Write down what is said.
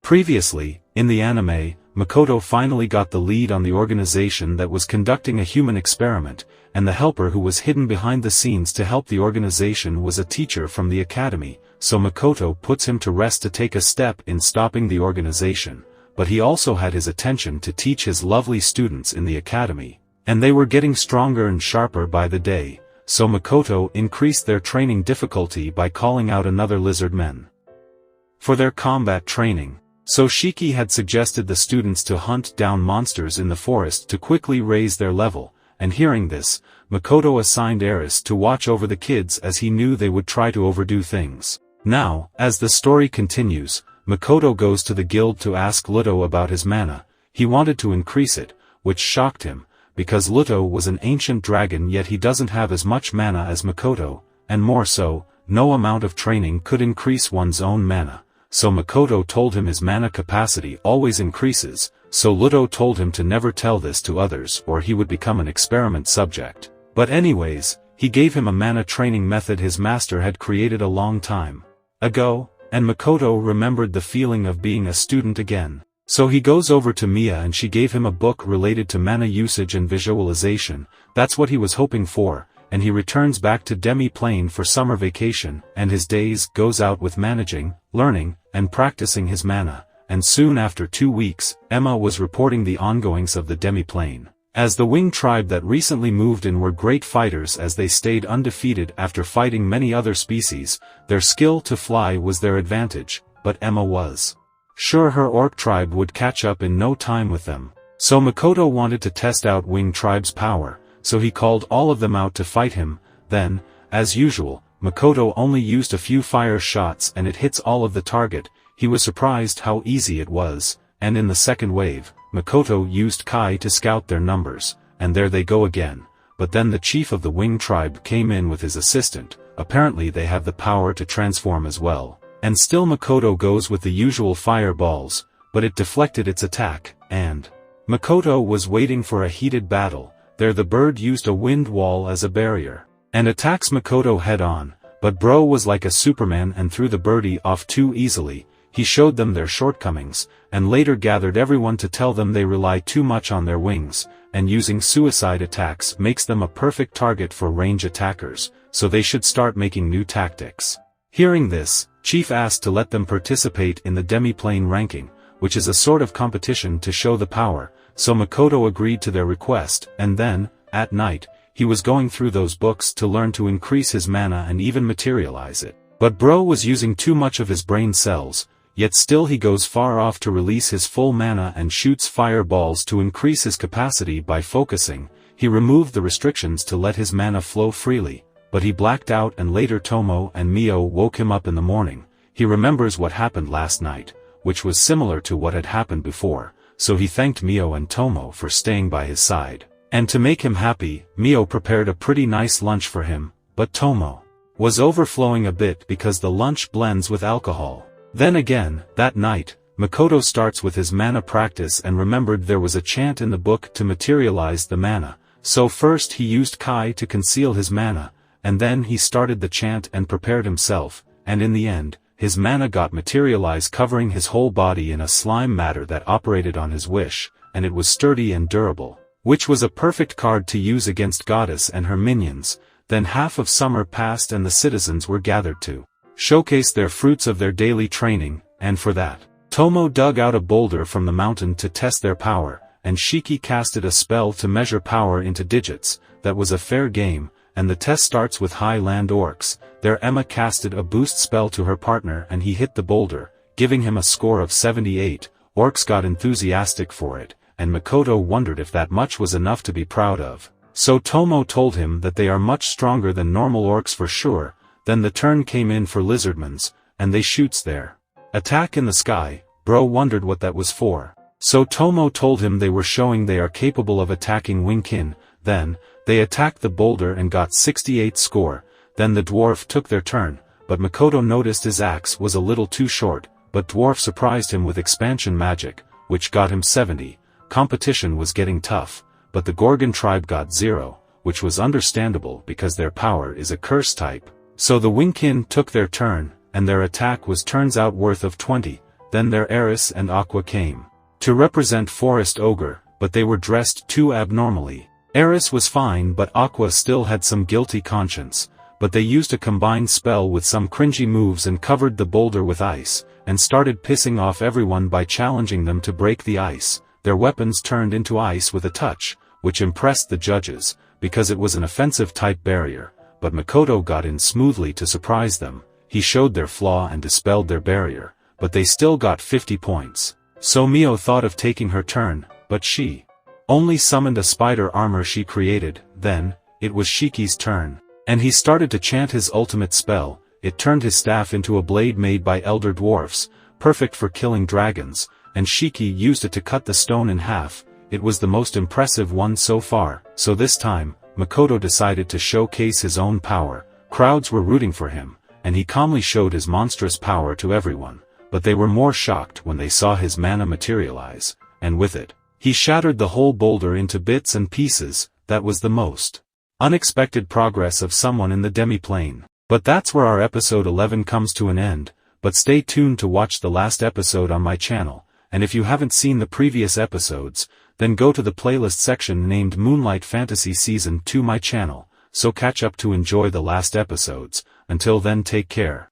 Previously, in the anime, Makoto finally got the lead on the organization that was conducting a human experiment, and the helper who was hidden behind the scenes to help the organization was a teacher from the academy, so Makoto puts him to rest to take a step in stopping the organization, but he also had his attention to teach his lovely students in the academy, and they were getting stronger and sharper by the day, so Makoto increased their training difficulty by calling out another lizard men for their combat training. So Shiki had suggested the students to hunt down monsters in the forest to quickly raise their level, and hearing this, Makoto assigned Eris to watch over the kids as he knew they would try to overdo things. Now, as the story continues, Makoto goes to the guild to ask Luto about his mana. He wanted to increase it, which shocked him, because Luto was an ancient dragon yet he doesn't have as much mana as Makoto, and more so, no amount of training could increase one's own mana. So Makoto told him his mana capacity always increases, so Luto told him to never tell this to others or he would become an experiment subject. But anyways, he gave him a mana training method his master had created a long time ago, and Makoto remembered the feeling of being a student again. So he goes over to Mia and she gave him a book related to mana usage and visualization. That's what he was hoping for, and he returns back to Demi-Plane for summer vacation, and his days goes out with managing, learning, and practicing his mana, and soon after 2 weeks, Emma was reporting the ongoings of the Demi-Plane. As the winged tribe that recently moved in were great fighters as they stayed undefeated after fighting many other species, their skill to fly was their advantage, but Emma was sure her orc tribe would catch up in no time with them. So Makoto wanted to test out winged tribe's power, so he called all of them out to fight him. Then, as usual, Makoto only used a few fire shots and it hits all of the target. He was surprised how easy it was, and in the second wave, Makoto used Kai to scout their numbers, and there they go again. But then the chief of the winged tribe came in with his assistant. Apparently they have the power to transform as well. And still Makoto goes with the usual fireballs, but it deflected its attack, and Makoto was waiting for a heated battle. There the bird used a wind wall as a barrier, and attacks Makoto head-on, but Bro was like a Superman and threw the birdie off too easily. He showed them their shortcomings, and later gathered everyone to tell them they rely too much on their wings, and using suicide attacks makes them a perfect target for range attackers, so they should start making new tactics. Hearing this, Chief asked to let them participate in the Demi-Plane ranking, which is a sort of competition to show the power, so Makoto agreed to their request, and then, at night, he was going through those books to learn to increase his mana and even materialize it. But Bro was using too much of his brain cells, yet still he goes far off to release his full mana and shoots fireballs to increase his capacity by focusing. He removed the restrictions to let his mana flow freely, but he blacked out and later Tomo and Mio woke him up in the morning. He remembers what happened last night, which was similar to what had happened before, so he thanked Mio and Tomo for staying by his side. And to make him happy, Mio prepared a pretty nice lunch for him, but Tomo was overflowing a bit because the lunch blends with alcohol. Then again, that night, Makoto starts with his mana practice and remembered there was a chant in the book to materialize the mana, so first he used Kai to conceal his mana, and then he started the chant and prepared himself, and in the end, his mana got materialized covering his whole body in a slime matter that operated on his wish, and it was sturdy and durable, which was a perfect card to use against Goddess and her minions. Then half of summer passed and the citizens were gathered to showcase their fruits of their daily training, and for that, Tomo dug out a boulder from the mountain to test their power, and Shiki casted a spell to measure power into digits. That was a fair game, and the test starts with high land orcs. There Emma casted a boost spell to her partner and he hit the boulder, giving him a score of 78. Orcs got enthusiastic for it, and Makoto wondered if that much was enough to be proud of. So Tomo told him that they are much stronger than normal orcs for sure. Then the turn came in for lizardmans, and they shoots their attack in the sky. Bro wondered what that was for. So Tomo told him they were showing they are capable of attacking Winkin. Then, they attacked the boulder and got 68 score. Then the dwarf took their turn, but Makoto noticed his axe was a little too short, but dwarf surprised him with expansion magic, which got him 70. Competition was getting tough, but the Gorgon tribe got 0, which was understandable because their power is a curse type. So the Winkin took their turn, and their attack was turns out worth of 20. then their Aris and Aqua came to represent Forest Ogre, but they were dressed too abnormally. Aris was fine but Aqua still had some guilty conscience, but they used a combined spell with some cringy moves and covered the boulder with ice, and started pissing off everyone by challenging them to break the ice. Their weapons turned into ice with a touch, which impressed the judges, because it was an offensive-type barrier, but Makoto got in smoothly to surprise them. He showed their flaw and dispelled their barrier, but they still got 50 points. So Mio thought of taking her turn, but she only summoned a spider armor she created. Then, it was Shiki's turn, and he started to chant his ultimate spell. It turned his staff into a blade made by elder dwarfs, perfect for killing dragons, and Shiki used it to cut the stone in half. It was the most impressive one so far, so this time, Makoto decided to showcase his own power. Crowds were rooting for him, and he calmly showed his monstrous power to everyone, but they were more shocked when they saw his mana materialize, and with it, he shattered the whole boulder into bits and pieces. That was the most unexpected progress of someone in the demi-plane. But that's where our episode 11 comes to an end, but stay tuned to watch the last episode on my channel, and if you haven't seen the previous episodes, then go to the playlist section named Moonlight Fantasy Season 2 my channel, so catch up to enjoy the last episodes. Until then, take care.